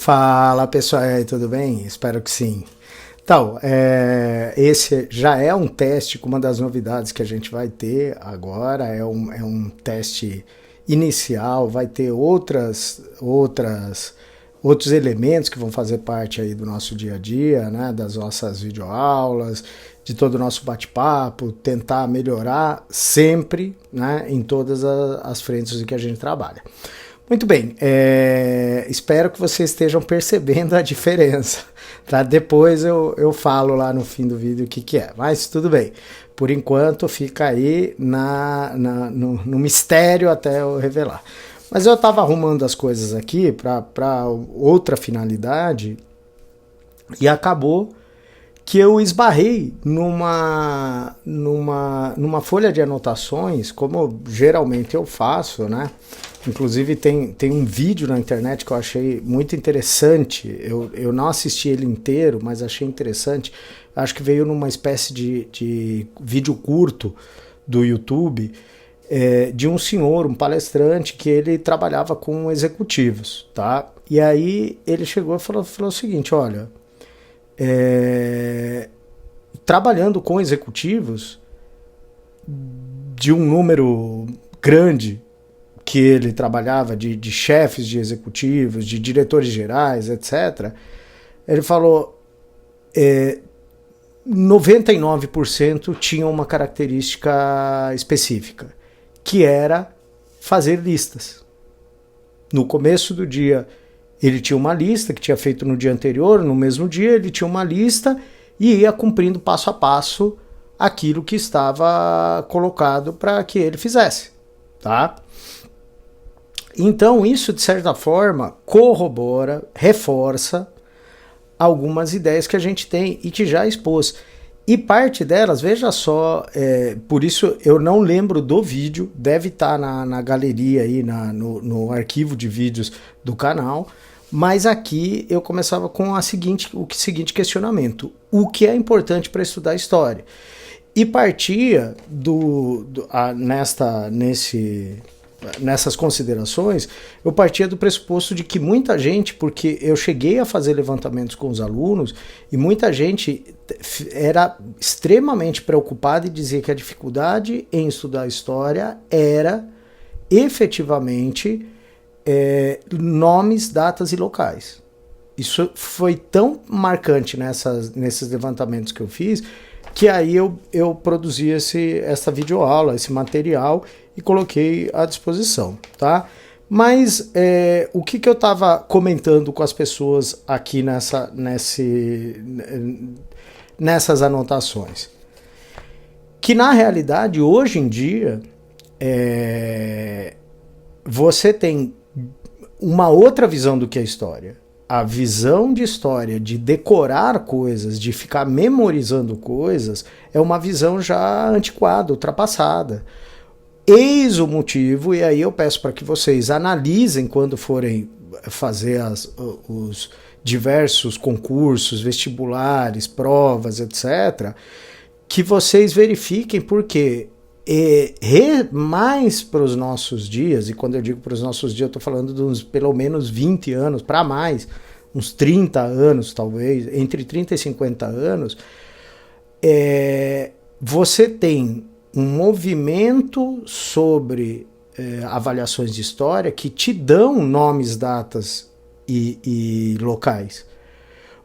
Fala pessoal, e aí, tudo bem? Espero que sim. Então, esse já é um teste com uma das novidades que a gente vai ter agora, é um teste inicial, vai ter outros elementos que vão fazer parte aí do nosso dia a dia, né, das nossas videoaulas, de todo o nosso bate-papo, tentar melhorar sempre, né, em todas as frentes em que a gente trabalha. Muito bem, espero que vocês estejam percebendo a diferença, tá? Depois eu falo lá no fim do vídeo o que é, mas tudo bem. Por enquanto fica aí no mistério até eu revelar. Mas eu estava arrumando as coisas aqui para outra finalidade e acabou que eu esbarrei numa folha de anotações, como geralmente eu faço, né? Inclusive tem um vídeo na internet que eu achei muito interessante, eu não assisti ele inteiro, mas achei interessante, acho que veio numa espécie de vídeo curto do YouTube, de um senhor, um palestrante, que ele trabalhava com executivos, tá? E aí ele chegou e falou o seguinte, olha, trabalhando com executivos de um número grande que ele trabalhava, de chefes de executivos, de diretores gerais, etc., ele falou 99% tinham uma característica específica, que era fazer listas. No começo do dia, ele tinha uma lista que tinha feito no dia anterior, no mesmo dia ele tinha uma lista e ia cumprindo passo a passo aquilo que estava colocado para que ele fizesse, tá? Então isso, de certa forma, corrobora, reforça algumas ideias que a gente tem e que já expôs. E parte delas, veja só, por isso eu não lembro do vídeo, deve estar na galeria aí, no arquivo de vídeos do canal, mas aqui eu começava com o seguinte questionamento: o que é importante para estudar história? E partia nessas considerações, eu partia do pressuposto de que muita gente, porque eu cheguei a fazer levantamentos com os alunos, e muita gente era extremamente preocupada e dizia que a dificuldade em estudar história era efetivamente nomes, datas e locais. Isso foi tão marcante nesses levantamentos que eu fiz, que aí eu produzi essa videoaula, esse material, e coloquei à disposição, tá? Mas o que eu estava comentando com as pessoas aqui nessas anotações? Que na realidade, hoje em dia, você tem uma outra visão do que é história. A visão de história, de decorar coisas, de ficar memorizando coisas, é uma visão já antiquada, ultrapassada. Eis o motivo, e aí eu peço para que vocês analisem quando forem fazer os diversos concursos, vestibulares, provas, etc., que vocês verifiquem, porque mais para os nossos dias, e quando eu digo para os nossos dias, eu estou falando de uns pelo menos 20 anos, para mais, uns 30 anos talvez, entre 30 e 50 anos, você tem um movimento sobre avaliações de história que te dão nomes, datas e locais.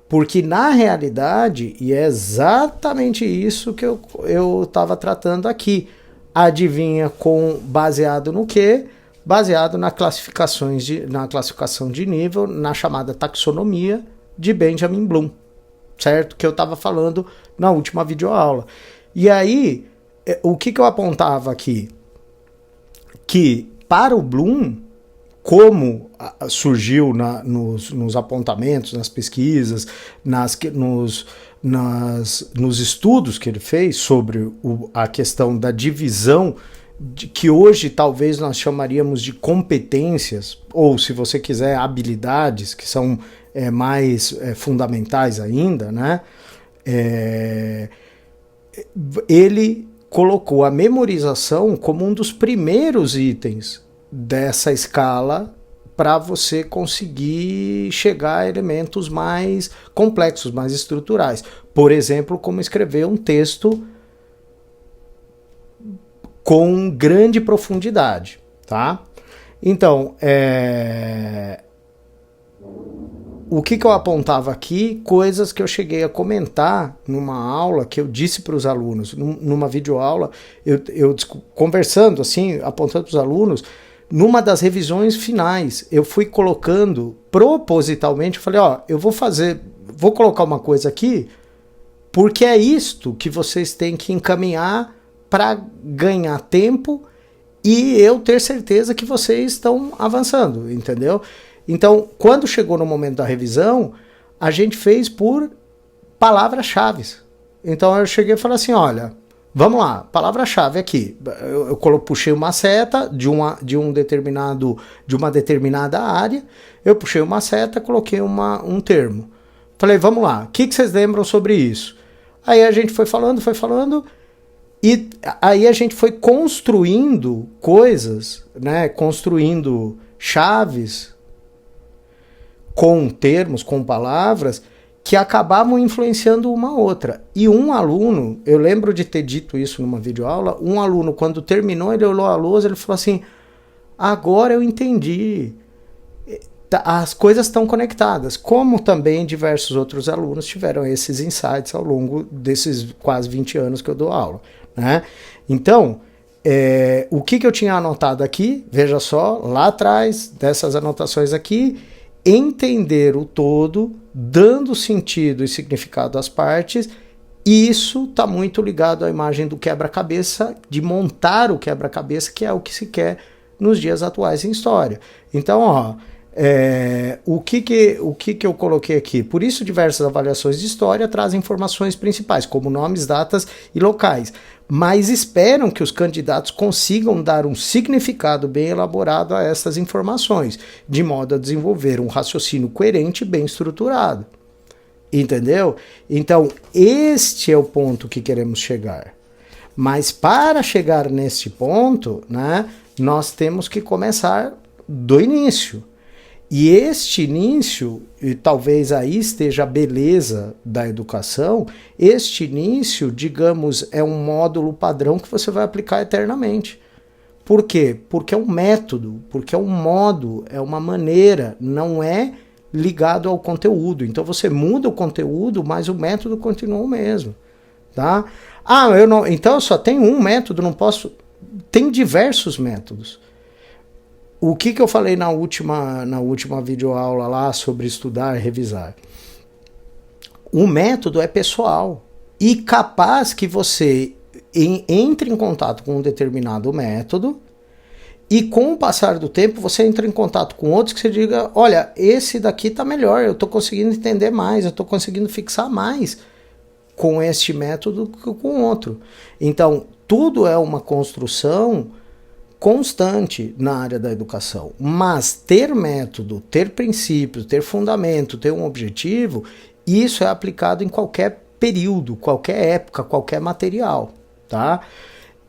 Porque na realidade, e é exatamente isso que eu estava tratando aqui, adivinha baseado no quê? Baseado na classificação de nível, na chamada taxonomia de Benjamin Bloom, certo? Que eu estava falando na última videoaula. E aí, o que eu apontava aqui? Que para o Bloom, como surgiu nos apontamentos, nas pesquisas, nos estudos que ele fez sobre a questão da divisão, que hoje talvez nós chamaríamos de competências, ou se você quiser, habilidades, que são mais fundamentais ainda, né? Ele colocou a memorização como um dos primeiros itens dessa escala para você conseguir chegar a elementos mais complexos, mais estruturais. Por exemplo, como escrever um texto com grande profundidade, tá? Então, o que eu apontava aqui? Coisas que eu cheguei a comentar numa aula que eu disse para os alunos, numa videoaula, eu conversando assim, apontando para os alunos, numa das revisões finais, eu fui colocando propositalmente, eu falei, ó, eu vou colocar uma coisa aqui, porque é isto que vocês têm que encaminhar para ganhar tempo e eu ter certeza que vocês estão avançando, entendeu? Então, quando chegou no momento da revisão, a gente fez por palavras-chave. Então eu cheguei e falei assim, olha, vamos lá, palavra-chave aqui. Eu puxei uma seta de uma determinada área, eu puxei uma seta, coloquei um termo. Falei, vamos lá, o que vocês lembram sobre isso? Aí a gente foi falando, e aí a gente foi construindo coisas, né, construindo chaves com termos, com palavras, que acabavam influenciando uma outra. E um aluno, eu lembro de ter dito isso numa videoaula, um aluno, quando terminou, ele olhou a lousa, ele falou assim, agora eu entendi, as coisas estão conectadas, como também diversos outros alunos tiveram esses insights ao longo desses quase 20 anos que eu dou aula, né? Então, o que eu tinha anotado aqui, veja só, lá atrás dessas anotações aqui, entender o todo, dando sentido e significado às partes, isso está muito ligado à imagem do quebra-cabeça, de montar o quebra-cabeça, que é o que se quer nos dias atuais em história. Então, ó, o que eu coloquei aqui? Por isso, diversas avaliações de história trazem informações principais, como nomes, datas e locais, mas esperam que os candidatos consigam dar um significado bem elaborado a essas informações, de modo a desenvolver um raciocínio coerente e bem estruturado. Entendeu? Então, este é o ponto que queremos chegar. Mas para chegar neste ponto, né, nós temos que começar do início. E este início, e talvez aí esteja a beleza da educação, este início, digamos, é um módulo padrão que você vai aplicar eternamente. Por quê? Porque é um método, porque é um modo, é uma maneira, não é ligado ao conteúdo. Então você muda o conteúdo, mas o método continua o mesmo. Tá? Então eu só tenho um método, não posso... Tem diversos métodos. O que eu falei na última videoaula lá sobre estudar e revisar? O método é pessoal e capaz que você entre em contato com um determinado método e com o passar do tempo você entra em contato com outros que você diga, olha, esse daqui está melhor, eu estou conseguindo entender mais, eu estou conseguindo fixar mais com este método que com outro. Então, tudo é uma construção constante na área da educação, mas ter método, ter princípios, ter fundamento, ter um objetivo, isso é aplicado em qualquer período, qualquer época, qualquer material, tá?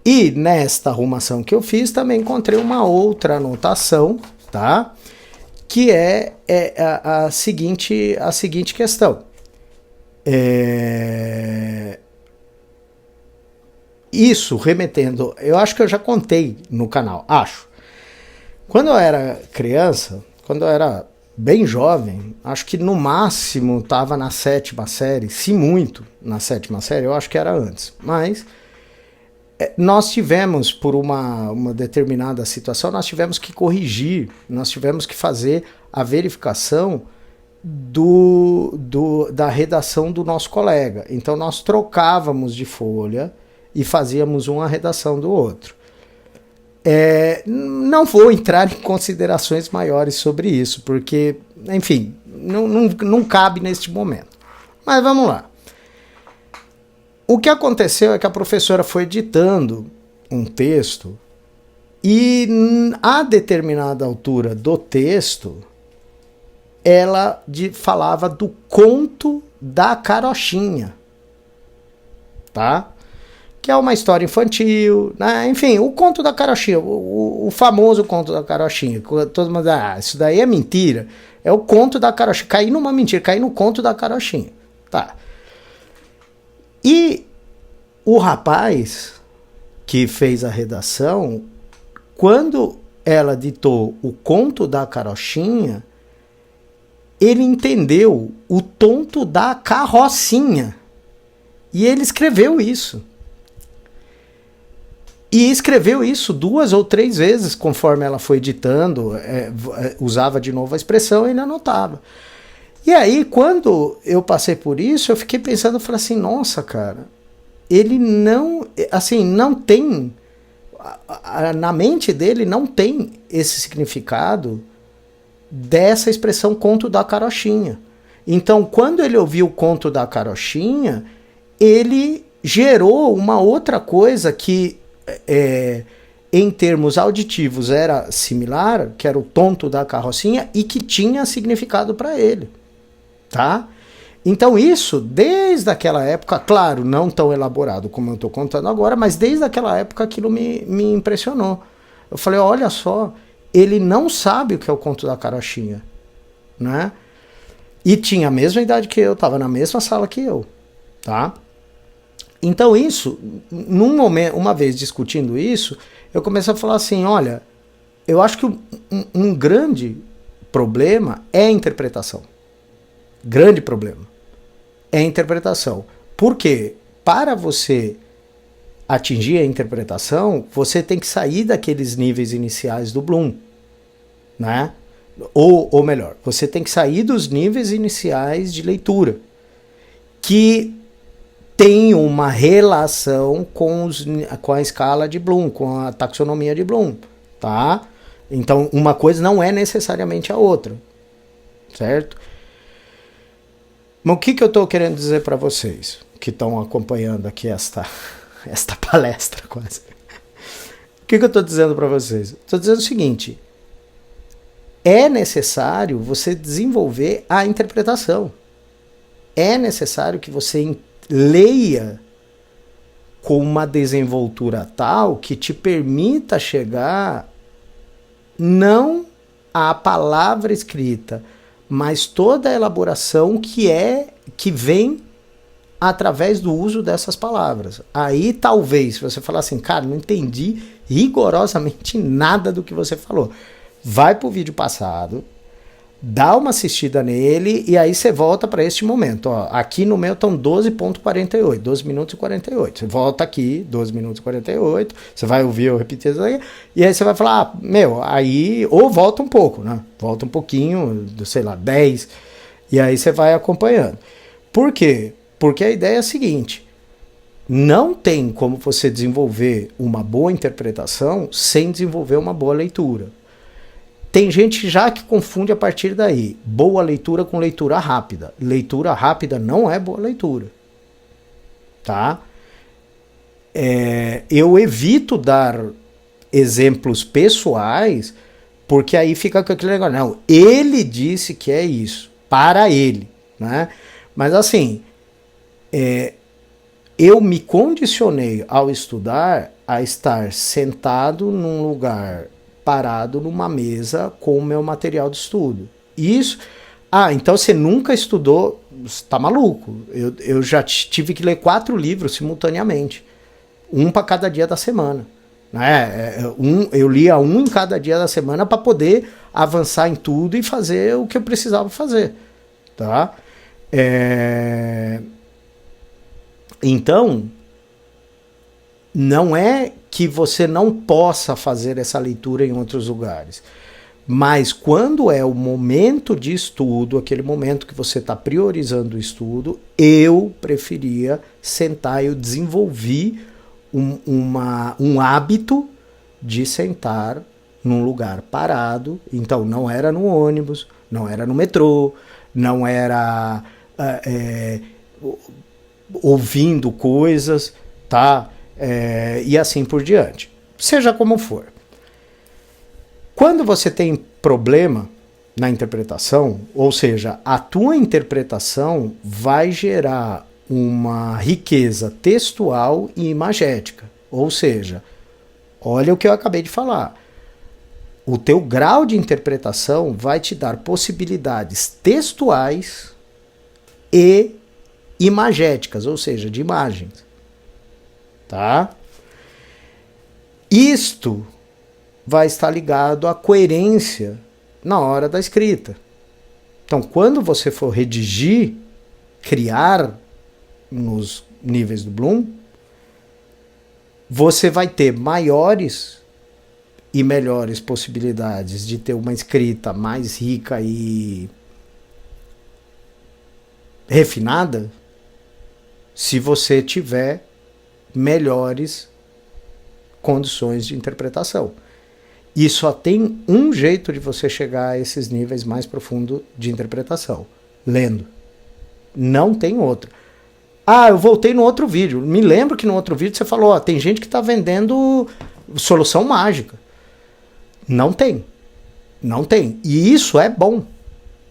E nesta arrumação que eu fiz também encontrei uma outra anotação, tá? Que é a seguinte questão. Isso remetendo, eu acho que eu já contei no canal, acho. Quando eu era criança, quando eu era bem jovem, acho que no máximo estava na 7ª série, se muito na 7ª série, eu acho que era antes. Mas nós tivemos, por uma determinada situação, nós tivemos que corrigir, nós tivemos que fazer a verificação da redação do nosso colega. Então nós trocávamos de folha e fazíamos uma redação do outro. Não vou entrar em considerações maiores sobre isso, porque, enfim, não cabe neste momento. Mas vamos lá. O que aconteceu é que a professora foi editando um texto e, a determinada altura do texto, ela falava do conto da carochinha. Tá? que é uma história infantil, né? Enfim, o conto da carochinha, o famoso conto da carochinha. Todo mundo, isso daí é mentira. É o conto da carochinha. Caí numa mentira, caí no conto da carochinha. Tá. E o rapaz que fez a redação, quando ela ditou o conto da carochinha, ele entendeu o tonto da carrocinha. E ele escreveu isso. E escreveu isso 2 ou 3 vezes, conforme ela foi ditando, usava de novo a expressão e ele anotava. E aí, quando eu passei por isso, eu fiquei pensando, eu falei assim, nossa, cara, ele não, assim, não tem, na mente dele não tem esse significado dessa expressão conto da carochinha. Então, quando ele ouviu o conto da carochinha, ele gerou uma outra coisa que, em termos auditivos, era similar, que era o tonto da carrocinha, e que tinha significado para ele. Tá? Então isso, desde aquela época, claro, não tão elaborado como eu estou contando agora, mas desde aquela época aquilo me impressionou. Eu falei, olha só, ele não sabe o que é o conto da carochinha, né? E tinha a mesma idade que eu, estava na mesma sala que eu, tá? Então isso, num momento, uma vez discutindo isso, eu comecei a falar assim, olha, eu acho que um grande problema é a interpretação. Grande problema é a interpretação. Por quê? Para você atingir a interpretação, você tem que sair daqueles níveis iniciais do Bloom, né? Ou melhor, você tem que sair dos níveis iniciais de leitura, que tem uma relação com a escala de Bloom, com a taxonomia de Bloom, tá? Então, uma coisa não é necessariamente a outra, certo? Mas o que eu estou querendo dizer para vocês que estão acompanhando aqui esta palestra quase? O que eu estou dizendo para vocês? Estou dizendo o seguinte, é necessário você desenvolver a interpretação. É necessário que você leia com uma desenvoltura tal que te permita chegar não à palavra escrita, mas toda a elaboração que vem através do uso dessas palavras. Aí talvez, se você falar assim, cara, não entendi rigorosamente nada do que você falou. Vai pro vídeo passado, dá uma assistida nele e aí você volta para este momento. Ó, aqui no meu estão 12,48, 12 minutos e 48. Você volta aqui, 12 minutos e 48, você vai ouvir eu repetir isso aí, e aí você vai falar, aí, ou volta um pouco, né? Volta um pouquinho, sei lá, 10, e aí você vai acompanhando. Por quê? Porque a ideia é a seguinte, não tem como você desenvolver uma boa interpretação sem desenvolver uma boa leitura. Tem gente já que confunde a partir daí. Boa leitura com leitura rápida. Leitura rápida não é boa leitura. Tá? Eu evito dar exemplos pessoais, porque aí fica com aquele negócio. Não, ele disse que é isso. Para ele. Né? Mas assim, eu me condicionei ao estudar a estar sentado num lugar parado numa mesa com o meu material de estudo. Isso. Então você nunca estudou, você tá maluco. Eu já tive que ler 4 livros simultaneamente. Um para cada dia da semana. Né? Eu lia um em cada dia da semana para poder avançar em tudo e fazer o que eu precisava fazer. Tá? Então, não é que você não possa fazer essa leitura em outros lugares. Mas quando é o momento de estudo, aquele momento que você está priorizando o estudo, eu preferia sentar, eu desenvolvi um hábito de sentar num lugar parado. Então não era no ônibus, não era no metrô, não era ouvindo coisas, tá? E assim por diante. Seja como for. Quando você tem problema na interpretação, ou seja, a tua interpretação vai gerar uma riqueza textual e imagética. Ou seja, olha o que eu acabei de falar. O teu grau de interpretação vai te dar possibilidades textuais e imagéticas, ou seja, de imagens. Tá? Isto vai estar ligado à coerência na hora da escrita. Então, quando você for redigir, criar nos níveis do Bloom, você vai ter maiores e melhores possibilidades de ter uma escrita mais rica e refinada se você tiver melhores condições de interpretação. E só tem um jeito de você chegar a esses níveis mais profundos de interpretação: lendo. Não tem outro. Ah, eu voltei no outro vídeo. Me lembro que no outro vídeo você falou, ó, tem gente que está vendendo solução mágica. Não tem. Não tem. E isso é bom.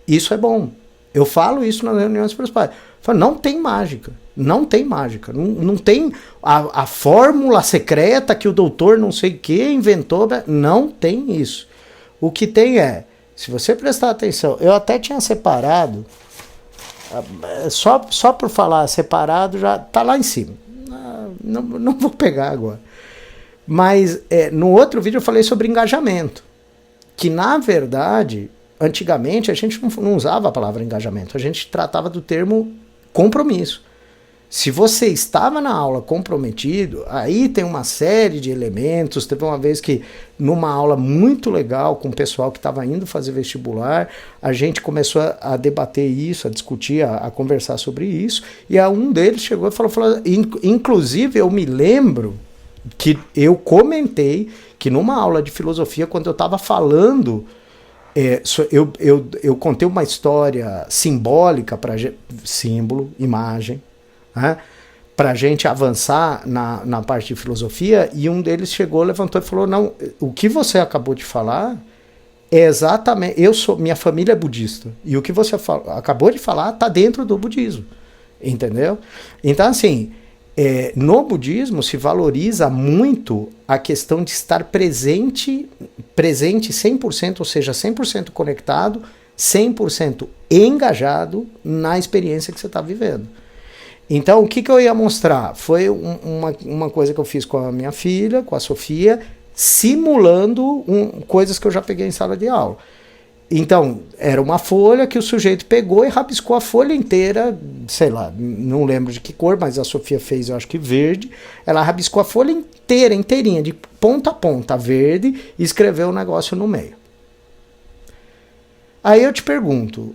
Isso é bom. Eu falo isso nas reuniões para os pais. Eu falo, não tem mágica. Não tem mágica. Não tem a fórmula secreta que o doutor não sei o que inventou. Não tem isso. O que tem é, se você prestar atenção, eu até tinha separado, só por falar separado, já tá lá em cima. Não vou pegar agora. Mas no outro vídeo eu falei sobre engajamento. Que na verdade, antigamente a gente não usava a palavra engajamento. A gente tratava do termo compromisso. Se você estava na aula comprometido, aí tem uma série de elementos. Teve uma vez que, numa aula muito legal com o pessoal que estava indo fazer vestibular, a gente começou a debater isso, a discutir, a conversar sobre isso, e um deles chegou e falou, inclusive eu me lembro que eu comentei que numa aula de filosofia, quando eu estava falando, eu contei uma história simbólica, símbolo, imagem, para a gente avançar na parte de filosofia, e um deles chegou, levantou e falou, não, o que você acabou de falar é exatamente, minha família é budista, e o que você acabou de falar está dentro do budismo, entendeu? Então assim, no budismo se valoriza muito a questão de estar presente 100%, ou seja, 100% conectado, 100% engajado na experiência que você está vivendo. Então, o que eu ia mostrar? Foi uma coisa que eu fiz com a minha filha, com a Sofia, simulando coisas que eu já peguei em sala de aula. Então, era uma folha que o sujeito pegou e rabiscou a folha inteira, sei lá, não lembro de que cor, mas a Sofia fez, eu acho que verde. Ela rabiscou a folha inteira, inteirinha, de ponta a ponta, verde, e escreveu o negócio no meio. Aí eu te pergunto,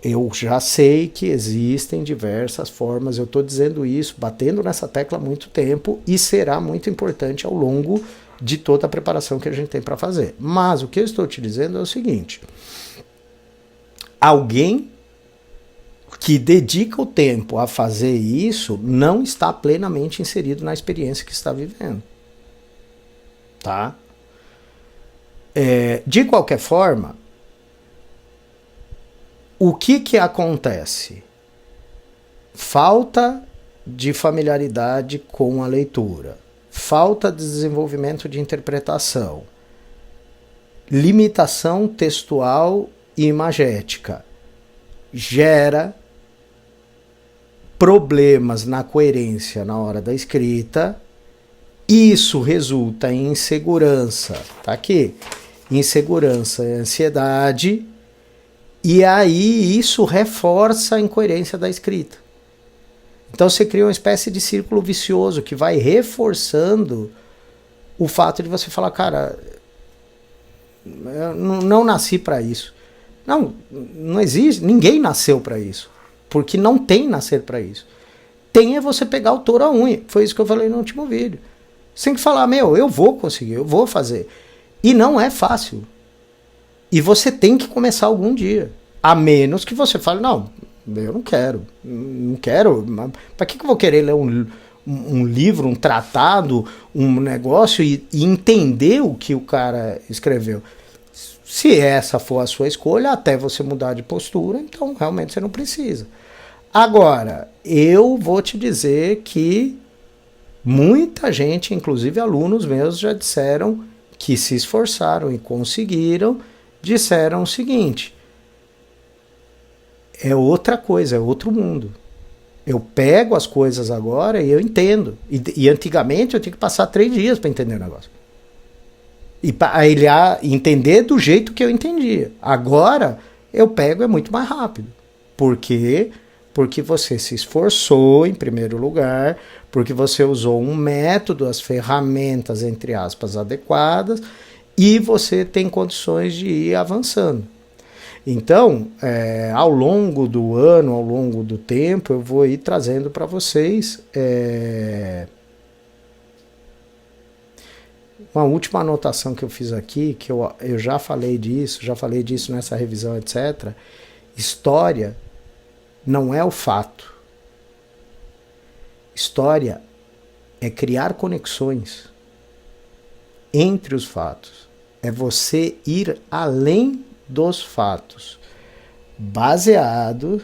eu já sei que existem diversas formas, eu estou dizendo isso, batendo nessa tecla há muito tempo, e será muito importante ao longo de toda a preparação que a gente tem para fazer. Mas o que eu estou te dizendo é o seguinte: alguém que dedica o tempo a fazer isso não está plenamente inserido na experiência que está vivendo. Tá? De qualquer forma, o que acontece? Falta de familiaridade com a leitura, falta de desenvolvimento de interpretação, limitação textual e imagética gera problemas na coerência na hora da escrita. Isso resulta em insegurança, tá aqui, insegurança e ansiedade. E aí isso reforça a incoerência da escrita. Então você cria uma espécie de círculo vicioso que vai reforçando o fato de você falar, cara, eu não nasci para isso. Não existe, ninguém nasceu para isso. Porque não tem nascer para isso. Tem é você pegar o touro à unha. Foi isso que eu falei no último vídeo. Você tem que falar, eu vou conseguir, eu vou fazer. E não é fácil. E você tem que começar algum dia. A menos que você fale, não, eu não quero. Para que eu vou querer ler um livro, um tratado, um negócio e entender o que o cara escreveu? Se essa for a sua escolha, até você mudar de postura, então realmente você não precisa. Agora, eu vou te dizer que muita gente, inclusive alunos meus, já disseram que se esforçaram e conseguiram, disseram o seguinte: é outra coisa, é outro mundo. Eu pego as coisas agora e eu entendo. E antigamente eu tinha que passar 3 dias para entender o negócio. E para ele entender do jeito que eu entendia. Agora eu pego, é muito mais rápido. Por quê? Porque você se esforçou em primeiro lugar, porque você usou um método, as ferramentas, entre aspas, adequadas, e você tem condições de ir avançando. Então, ao longo do ano, ao longo do tempo, eu vou ir trazendo para vocês uma última anotação que eu fiz aqui, que eu já falei disso nessa revisão, etc. História não é o fato. História é criar conexões entre os fatos. É você ir além dos fatos, baseado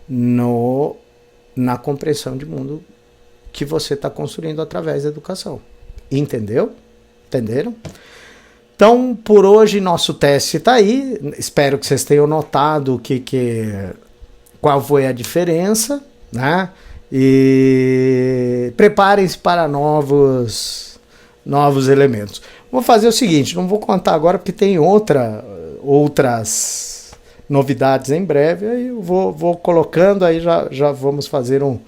na compreensão de mundo que você está construindo através da educação. Entendeu? Entenderam? Então, por hoje, nosso teste está aí. Espero que vocês tenham notado qual foi a diferença, né? E preparem-se para novos elementos. Vou fazer o seguinte, não vou contar agora porque tem outras novidades em breve, aí eu vou colocando, aí já vamos fazer um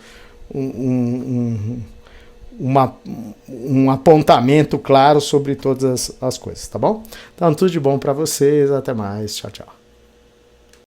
apontamento claro sobre todas as coisas, tá bom? Então, tudo de bom para vocês, até mais, tchau, tchau.